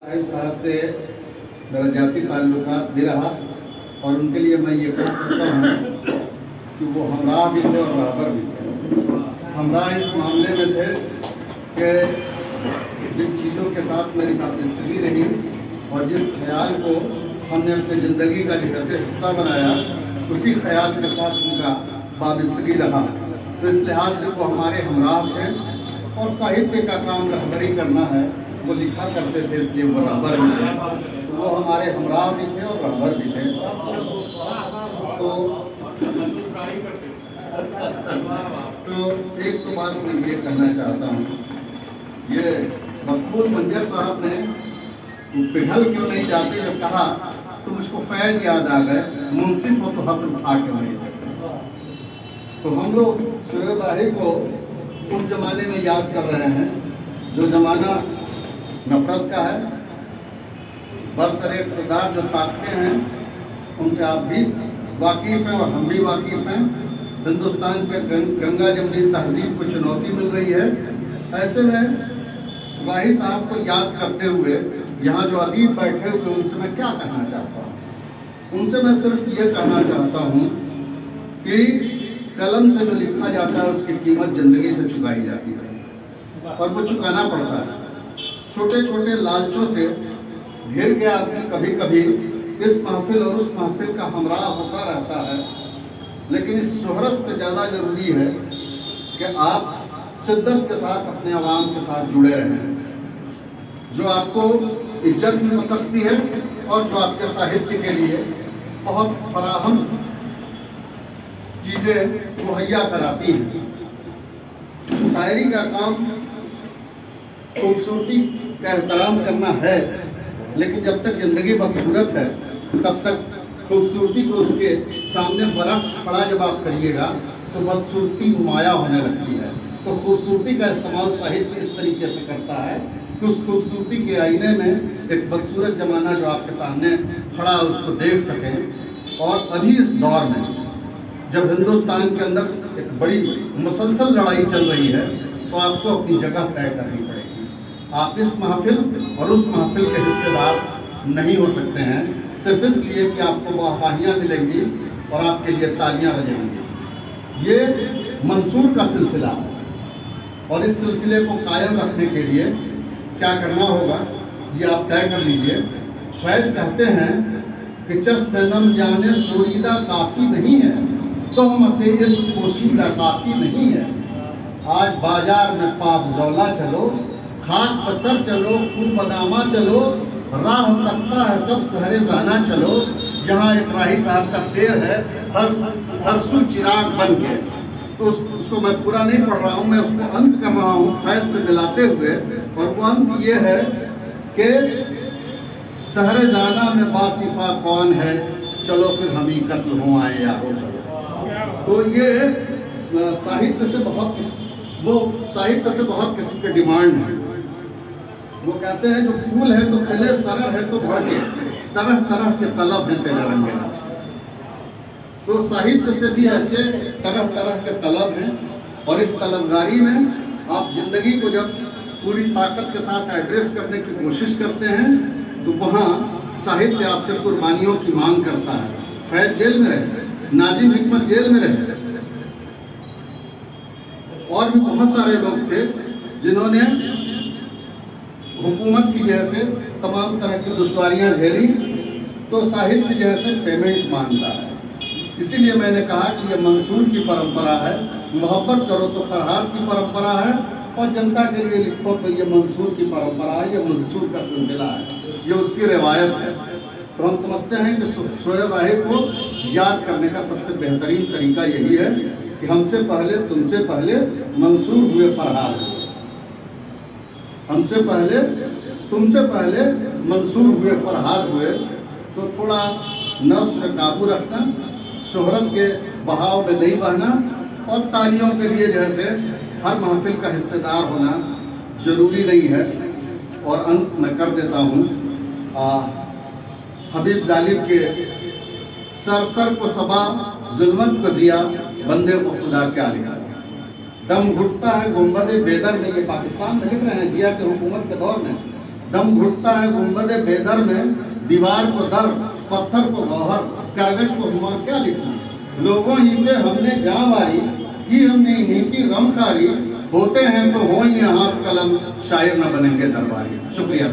साहब से मेरा जाति ताल्लुकात भी रहा और उनके लिए मैं ये कह सकता हूँ कि वो हमरा भी थे और रहबर भी थे। हमरा इस मामले में थे कि जिन चीज़ों के साथ मेरी वाबस्तगी रही और जिस ख्याल को हमने अपनी ज़िंदगी का जैसे हिस्सा बनाया उसी ख्याल के साथ उनका वाबस्तगी रहा। तो इस लिहाज से वो हमारे हमराह थे और साहित्य का काम रहबरी करना है वो लिखा करते थे, इसलिए वो रहबर भी थे। तो वो हमारे हमराह भी थे और रहबर भी थे। तो एक तो बात मैं ये कहना चाहता हूँ, ये मकबूल मंजर साहब ने पिघल क्यों नहीं जाते जब कहा तो मुझको फैज याद आ गए, मुंसिफ हो तो हफ्र उठा क्यों नहीं देते। तो हम लोग शोएब राही को उस जमाने में याद कर रहे हैं जो ज़माना नफरत का है, बरसरे इक़्तिदार जो ताकतें हैं उनसे आप भी वाकिफ़ हैं और हम भी वाकिफ़ हैं। हिंदुस्तान पे गंगा जमनी तहजीब को चुनौती मिल रही है। ऐसे में राही साहब को याद करते हुए यहाँ जो अदीब बैठे हुए उनसे मैं क्या कहना चाहता हूँ, उनसे मैं सिर्फ ये कहना चाहता हूँ कि कलम से जो लिखा जाता है उसकी कीमत ज़िंदगी से चुकाई जाती है और वो चुकाना पड़ता है। छोटे छोटे लालचों से घिर के आदमी कभी कभी इस महफिल और उस महफिल का हमराह होता रहता है, लेकिन इस शोहरत से ज़्यादा ज़रूरी है कि आप शिद्दत के साथ अपने आवाम के साथ जुड़े रहें, जो आपको इज्जत में बकसती है और जो आपके साहित्य के लिए बहुत फराहम चीज़ें मुहैया कराती हैं। शायरी का काम खूबसूरती का एहतराम करना है, लेकिन जब तक ज़िंदगी बदसूरत है तब तक खूबसूरती को उसके सामने बरक्स खड़ा जब आप करिएगा तो बदसूरती माया होने लगती है। तो खूबसूरती का इस्तेमाल साहित्य इस तरीके से करता है कि उस खूबसूरती के आईने में एक बदसूरत ज़माना जो आपके सामने खड़ा उसको देख सकें। और अभी इस दौर में जब हिंदुस्तान के अंदर एक बड़ी मुसलसल लड़ाई चल रही है तो आपको अपनी जगह तय करनी पड़ेगी। आप इस महफिल और उस महफिल के हिस्सेदार नहीं हो सकते हैं सिर्फ इसलिए कि आपको वाहवाहियाँ मिलेंगी और आपके लिए तालियां बजेंगी। ये मंसूर का सिलसिला है और इस सिलसिले को कायम रखने के लिए क्या करना होगा ये आप तय कर लीजिए। फैज कहते हैं कि चश्म जाने सोरीदा काफ़ी नहीं है तो हमते इस पोशीदा काफ़ी नहीं है। आज बाजार में पाप जौला चलो, खाक पसर चलो, खूब बदामा चलो, राह तकता है सब सहरे जाना चलो। यहाँ एक राही साहब का शेर है, हर सू चिराग बन के, तो उसको मैं पूरा नहीं पढ़ रहा हूँ, मैं उसको अंत कर रहा हूँ फैज से मिलाते हुए। और वो अंत ये है कि सहरे जाना में बासिफा कौन है, चलो फिर हम ही कत्ल हो आए यारो चलो। तो ये साहित्य से बहुत किस्म के डिमांड है। वो कहते हैं जो फूल है तो खिले, सरर है तो भड़के, तरह तरह के तलब हैं तेरे रंगे नक्श। तो साहित्य से भी ऐसे तरह तरह के तलब हैं और इस तलबगारी में आप जिंदगी को जब पूरी ताकत के साथ एड्रेस करने की कोशिश करते हैं तो वहाँ साहित्य आपसे कुर्बानियों की मांग करता है। फैज जेल में रहे, नाजिम हिकमत जेल में रहे, और भी बहुत सारे लोग थे जिन्होंने हुकूमत की जैसे तमाम तरह की दुश्वारियां झेली। तो साहित्य जैसे पेमेंट मांगता है। इसीलिए मैंने कहा कि ये मंसूर की परंपरा है, मोहब्बत करो तो फरहाद की परंपरा है, और जनता के लिए लिखो तो ये मंसूर की परंपरा है, ये मंसूर का सिलसिला है, ये उसकी रिवायत है। तो हम समझते हैं कि शोएब राही को याद करने का सबसे बेहतरीन तरीका यही है कि हमसे पहले तुमसे पहले मंसूर हुए फरहाद हुए, हमसे पहले तुमसे पहले मंसूर हुए फरहाद हुए। तो थोड़ा नफ्स पर काबू रखना, शोहरत के बहाव में नहीं बहना और तालियों के लिए जैसे हर महफिल का हिस्सेदार होना जरूरी नहीं है। और अंत मैं कर देता हूँ हबीब जालिब के सर सर को सबा जुल्मत को जिया, बंदे को खुदा क्या लिखा, दम घुटता है गुंबद बेदर में। ये पाकिस्तान में लिख रहे हैं जिया के हुकूमत के दौर में। दम घुटता है गुंबदे बेदर में, दीवार को दर पत्थर को गौहर, कागज को हुमा क्या लिखना। लोगों ही पे हमने जान मारी, की हमने इन्हीं की गमखारी, होते हैं तो हो ये हाथ कलम, शायर न बनेंगे दरबारी। शुक्रिया।